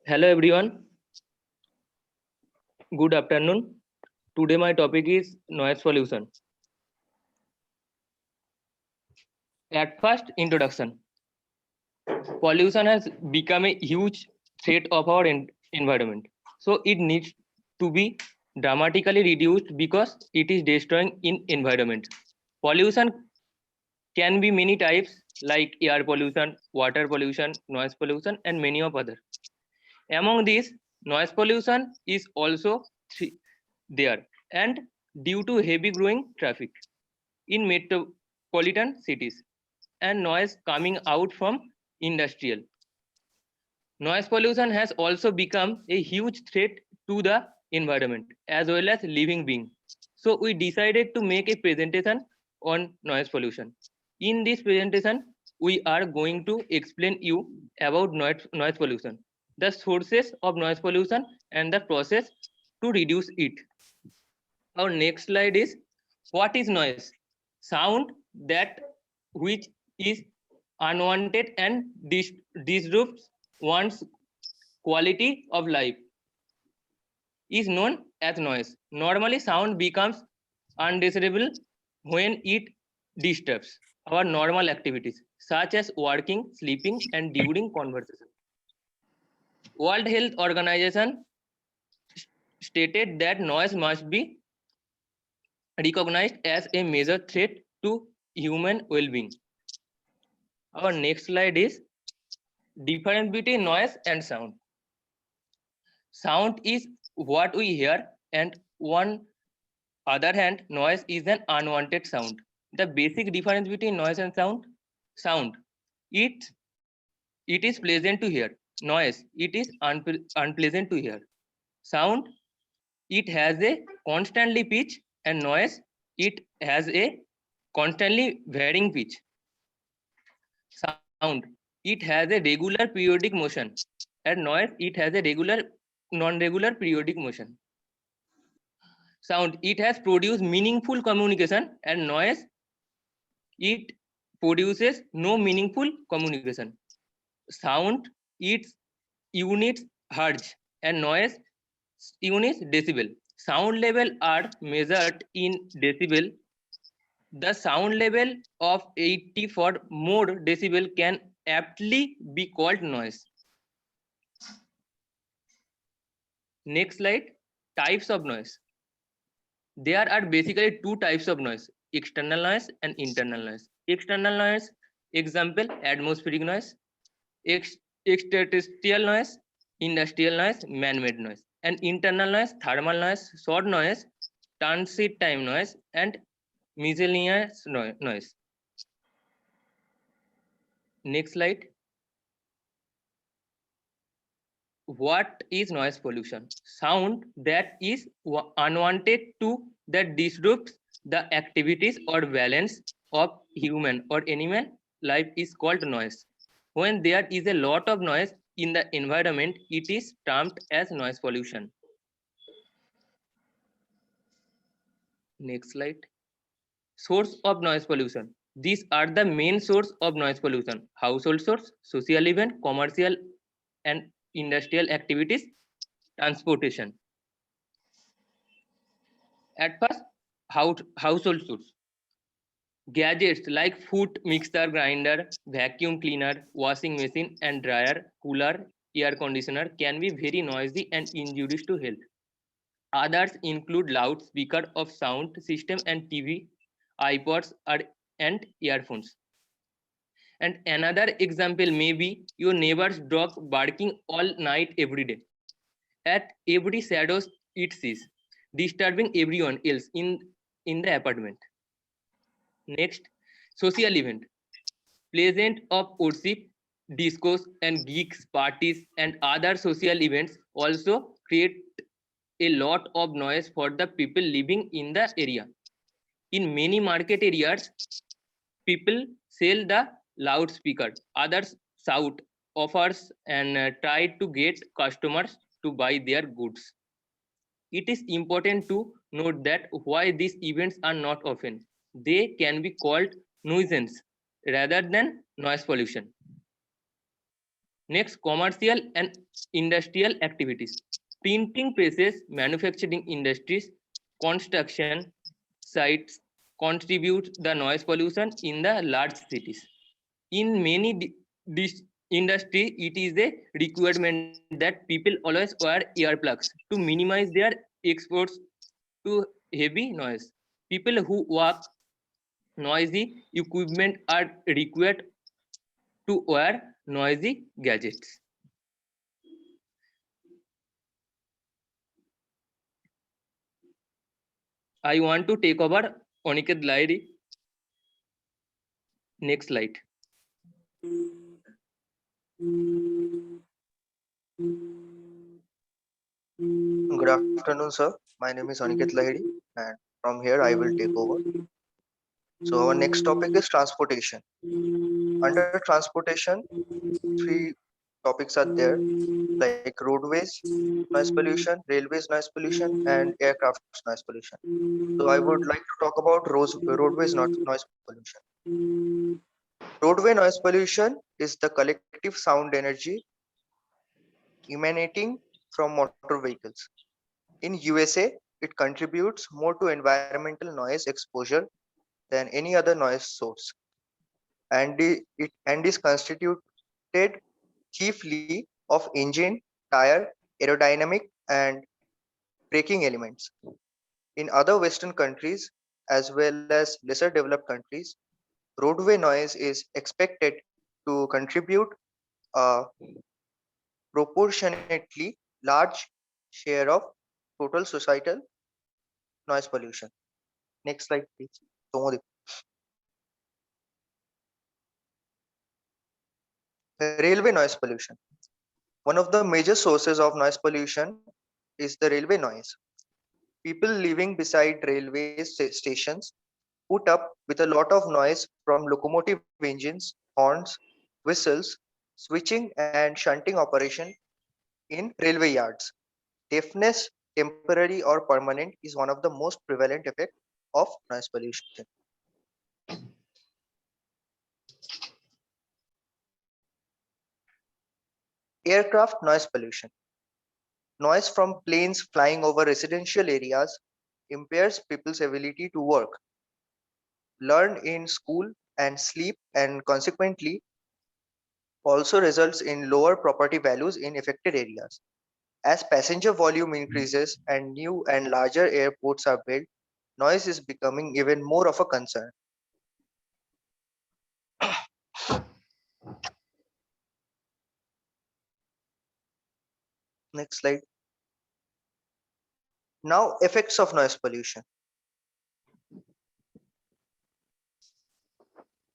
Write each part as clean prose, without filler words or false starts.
Hello everyone, good afternoon. Today my topic is noise pollution. At first introduction, pollution has become a huge threat of our environment. So it needs to be dramatically reduced because it is destroying in environment. Pollution can be many types like air pollution, water pollution, noise pollution and many of other. Among these, noise pollution is also there and due to heavy growing traffic in metropolitan cities and noise coming out from industrial. Noise pollution has also become a huge threat to the environment as well as living being. So we decided to make a presentation on noise pollution. In this presentation, we are going to explain you about noise pollution, the sources of noise pollution and the process to reduce it. Our next slide is what is noise? Sound that which is unwanted and disrupts one's quality of life is known as noise. Normally, sound becomes undesirable when it disturbs our normal activities, such as working, sleeping, and during conversation. World Health Organization stated that noise must be recognized as a major threat to human well-being. Our next slide is difference between noise and sound. Sound is what we hear, and on other hand, noise is an unwanted sound. The basic difference between noise and sound, it it is pleasant to hear. Noise, it is unpleasant to hear. Sound, it has a constantly pitch, and noise, it has a constantly varying pitch. Sound, it has a regular periodic motion, and noise, it has a regular non-regular periodic motion. Sound, it has produced meaningful communication, and noise, it produces no meaningful communication. Sound, its units hertz, and noise units decibel. Sound level are measured in decibel. The sound level of 80 for more decibel can aptly be called noise. Next slide, types of noise. There are basically two types of noise, external noise and internal noise. External noise, example, atmospheric noise, extraterrestrial noise, industrial noise, man-made noise. And internal noise, thermal noise, short noise, transit time noise, and miscellaneous noise. Next slide. What is noise pollution? Sound that is unwanted to that disrupts the activities or balance of human or animal life is called noise. When there is a lot of noise in the environment, it is termed as noise pollution. Next slide. Source of noise pollution. These are the main source of noise pollution: household source, social event, commercial and industrial activities, transportation. At first, household source. Gadgets like food mixer, grinder, vacuum cleaner, washing machine, and dryer, cooler, air conditioner can be very noisy and injurious to health. Others include loudspeaker of sound system and TV, iPods, and earphones. And another example may be your neighbor's dog barking all night every day. At every shadow it sees, disturbing everyone else in the apartment. Next, social event. Pleasant of worship, discos and geeks parties and other social events also create a lot of noise for the people living in the area. In many market areas, people sell the loudspeaker, others shout offers and try to get customers to buy their goods. It is important to note that why these events are not often, they can be called nuisance rather than noise pollution. Next, commercial and industrial activities. Printing presses, manufacturing industries, construction sites contribute the noise pollution in the large cities. In many this industry, it is a requirement that people always wear earplugs to minimize their exports to heavy noise. People who work noisy equipment are required to wear noisy gadgets. I want to take over Aniket Lahiri. Next slide. Good afternoon, sir. My name is Aniket Lahiri, and from here I will take over. So our next topic is transportation. Under transportation, three topics are there, like roadways noise pollution, railways noise pollution, and aircraft noise pollution. So I would like to talk about roadways noise pollution. Roadway noise pollution is the collective sound energy emanating from motor vehicles. In USA, it contributes more to environmental noise exposure than any other noise source, and it is constituted chiefly of engine, tire, aerodynamic, and braking elements. In other Western countries, as well as lesser developed countries, roadway noise is expected to contribute a proportionately large share of total societal noise pollution. Next slide, please. Tomodip. Railway noise pollution. One of the major sources of noise pollution is the railway noise. People living beside railway stations put up with a lot of noise from locomotive engines, horns, whistles, switching and shunting operation in railway yards. Deafness, temporary or permanent, is one of the most prevalent effects of noise pollution. Aircraft noise pollution. Noise from planes flying over residential areas impairs people's ability to work, learn in school, and sleep, and consequently also results in lower property values in affected areas. As passenger volume increases and new and larger airports are built, noise is becoming even more of a concern. Next slide. Now, effects of noise pollution.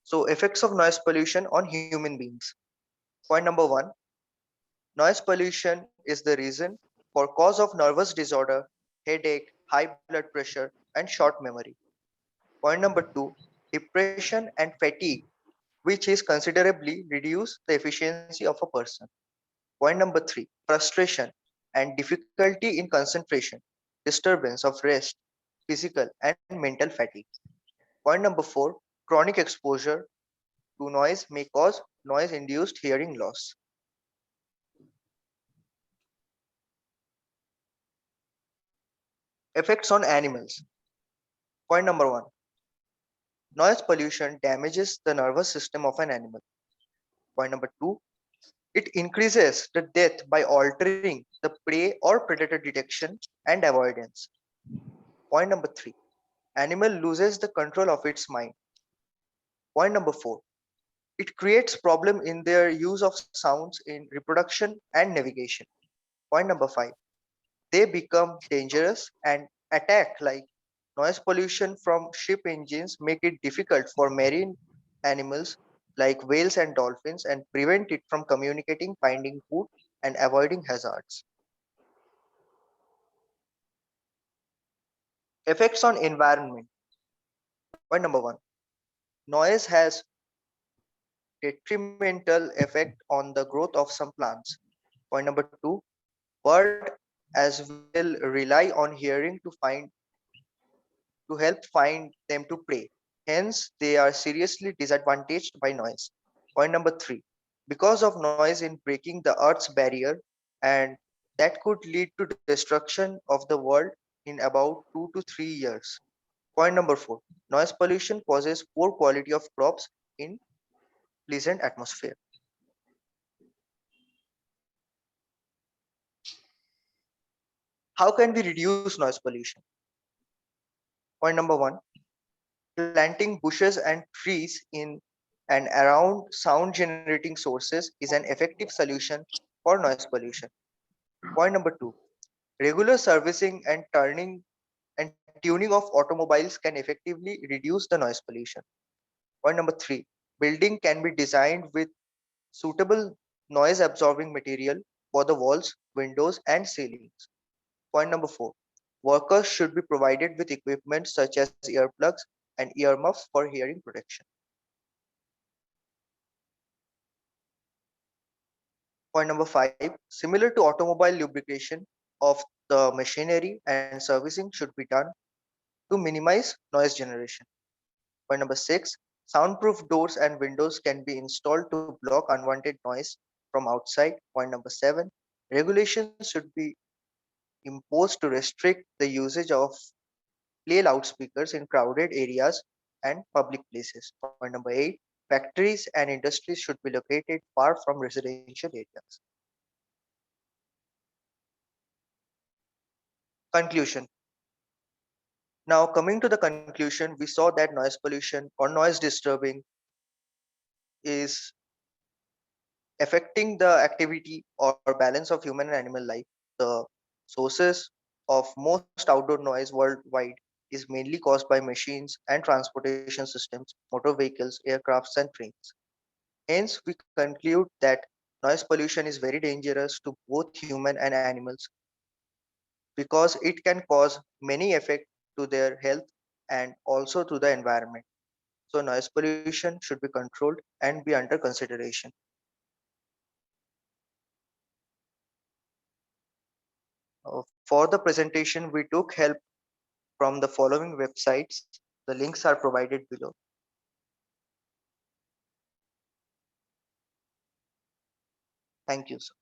So, effects of noise pollution on human beings. Point number one, noise pollution is the reason for cause of nervous disorder, headache, high blood pressure, and short memory. Point number two, depression and fatigue, which is considerably reduce the efficiency of a person. Point number three, frustration and difficulty in concentration, disturbance of rest, physical and mental fatigue. Point number four, chronic exposure to noise may cause noise induced hearing loss. Effects on animals. Point number one, noise pollution damages the nervous system of an animal. Point number two, it increases the death by altering the prey or predator detection and avoidance. Point number three, animal loses the control of its mind. Point number four, it creates problem in their use of sounds in reproduction and navigation. Point number five, they become dangerous and attack like noise pollution from ship engines make it difficult for marine animals like whales and dolphins and prevent it from communicating, finding food, and avoiding hazards. Effects on environment. Point number one, noise has detrimental effect on the growth of some plants. Point number two, bird as well rely on hearing to help find them to prey. Hence, they are seriously disadvantaged by noise. Point number three, because of noise in breaking the Earth's barrier, and that could lead to destruction of the world in about 2 to 3 years. Point number 4. Noise pollution causes poor quality of crops in pleasant atmosphere. How can we reduce noise pollution? Point number 1. Planting bushes and trees in and around sound generating sources is an effective solution for noise pollution. Point number 2. Regular servicing and tuning of automobiles can effectively reduce the noise pollution. Point number 3. Building can be designed with suitable noise absorbing material for the walls, windows, and ceilings. Point number 4. Workers should be provided with equipment such as earplugs and earmuffs for hearing protection. Point number 5. Similar to automobile lubrication of the machinery and servicing should be done to minimize noise generation. Point number 6. Soundproof doors and windows can be installed to block unwanted noise from outside. Point number 7. Regulations should be imposed to restrict the usage of play loudspeakers in crowded areas and public places. Point number 8. Factories and industries should be located far from residential areas. Conclusion. Now, coming to the conclusion, we saw that noise pollution or noise disturbing is affecting the activity or balance of human and animal life. The sources of most outdoor noise worldwide is mainly caused by machines and transportation systems, motor vehicles, aircrafts, and trains. Hence, we conclude that noise pollution is very dangerous to both human and animals because it can cause many effects to their health and also to the environment. So, noise pollution should be controlled and be under consideration. For the presentation, we took help from the following websites. The links are provided below. Thank you, sir.